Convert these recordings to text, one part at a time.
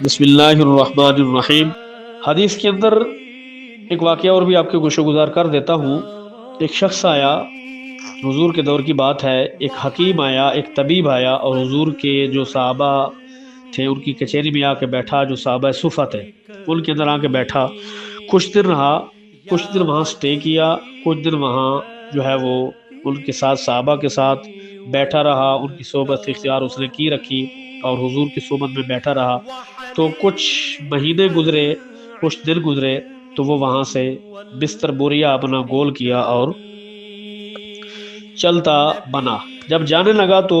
بسم اللہ الرحمن الرحیم۔ حدیث کے اندر ایک واقعہ اور بھی آپ کے گوشہ گزار کر دیتا ہوں۔ ایک شخص آیا، حضور کے دور کی بات ہے، ایک حکیم آیا، ایک طبیب آیا، اور حضور کے جو صحابہ تھے ان کی کچہری میں آ کے بیٹھا، جو صحابہ صفہ تھے ان کے اندر آ کے بیٹھا، کچھ دن رہا، کچھ دن وہاں سٹے کیا، کچھ دن وہاں جو ہے وہ ان کے ساتھ صحابہ کے ساتھ بیٹھا رہا، ان کی صحبت اختیار اس نے کی رکھی اور حضور کی صحبت میں بیٹھا رہا۔ تو کچھ مہینے گزرے، کچھ دن گزرے، تو وہ وہاں سے بستر بوریا اپنا گول کیا اور چلتا بنا۔ جب جانے لگا تو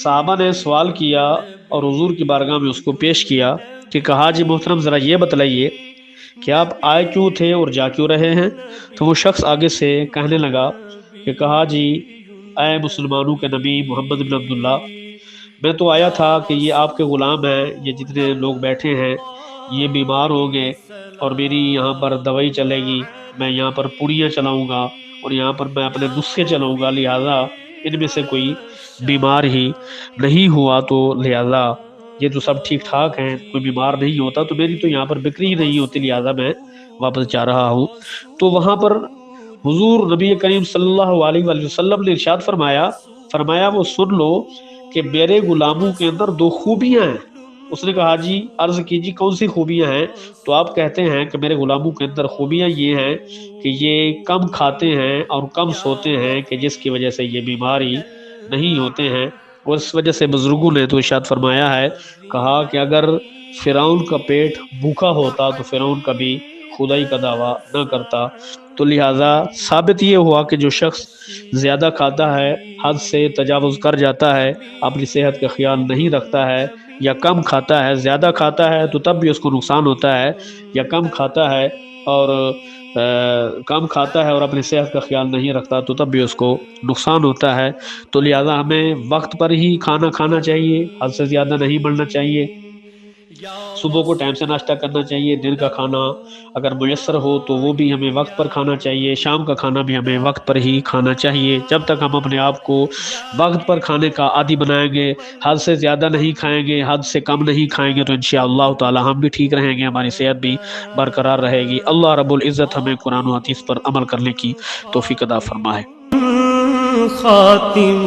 صحابہ نے سوال کیا اور حضور کی بارگاہ میں اس کو پیش کیا کہ کہا جی محترم ذرا یہ بتلائیے کہ آپ آئے کیوں تھے اور جا کیوں رہے ہیں؟ تو وہ شخص آگے سے کہنے لگا کہ کہا جی اے مسلمانوں کے نبی محمد بن عبداللہ، میں تو آیا تھا کہ یہ آپ کے غلام ہیں، یہ جتنے لوگ بیٹھے ہیں یہ بیمار ہوں گے اور میری یہاں پر دوائی چلے گی، میں یہاں پر پوڑیاں چلاؤں گا اور یہاں پر میں اپنے نسخے چلاؤں گا، لہٰذا ان میں سے کوئی بیمار ہی نہیں ہوا، تو لہٰذا یہ تو سب ٹھیک ٹھاک ہیں، کوئی بیمار نہیں ہوتا، تو میری تو یہاں پر بکری ہی نہیں ہوتی، لہٰذا میں واپس جا رہا ہوں۔ تو وہاں پر حضور نبی کریم صلی اللہ علیہ وآلہ وسلم نے ارشاد فرمایا وہ سن لو کہ میرے غلاموں کے اندر دو خوبیاں ہیں۔ اس نے کہا جی عرض کیجی کون سی خوبیاں ہیں؟ تو آپ کہتے ہیں کہ میرے غلاموں کے اندر خوبیاں یہ ہیں کہ یہ کم کھاتے ہیں اور کم سوتے ہیں، کہ جس کی وجہ سے یہ بیماری نہیں ہوتے ہیں۔ اور اس وجہ سے بزرگوں نے تو ارشاد فرمایا ہے، کہا کہ اگر فرعون کا پیٹ بھوکا ہوتا تو فرعون کبھی خدائی کا دعویٰ نہ کرتا۔ تو لہٰذا ثابت یہ ہوا کہ جو شخص زیادہ کھاتا ہے، حد سے تجاوز کر جاتا ہے، اپنی صحت کا خیال نہیں رکھتا ہے، یا کم کھاتا ہے، زیادہ کھاتا ہے تو تب بھی اس کو نقصان ہوتا ہے، یا کم کھاتا ہے اور اپنی صحت کا خیال نہیں رکھتا تو تب بھی اس کو نقصان ہوتا ہے۔ تو لہٰذا ہمیں وقت پر ہی کھانا کھانا چاہیے، حد سے زیادہ نہیں بڑھنا چاہیے۔ صبح کو ٹائم سے ناشتہ کرنا چاہیے، دن کا کھانا اگر میسر ہو تو وہ بھی ہمیں وقت پر کھانا چاہیے، شام کا کھانا بھی ہمیں وقت پر ہی کھانا چاہیے۔ جب تک ہم اپنے آپ کو وقت پر کھانے کا عادی بنائیں گے، حد سے زیادہ نہیں کھائیں گے، حد سے کم نہیں کھائیں گے، تو انشاءاللہ تعالی ہم بھی ٹھیک رہیں گے، ہماری صحت بھی برقرار رہے گی۔ اللہ رب العزت ہمیں قرآن و حدیث پر عمل کرنے کی توفیق عطا فرمائے۔ خاتم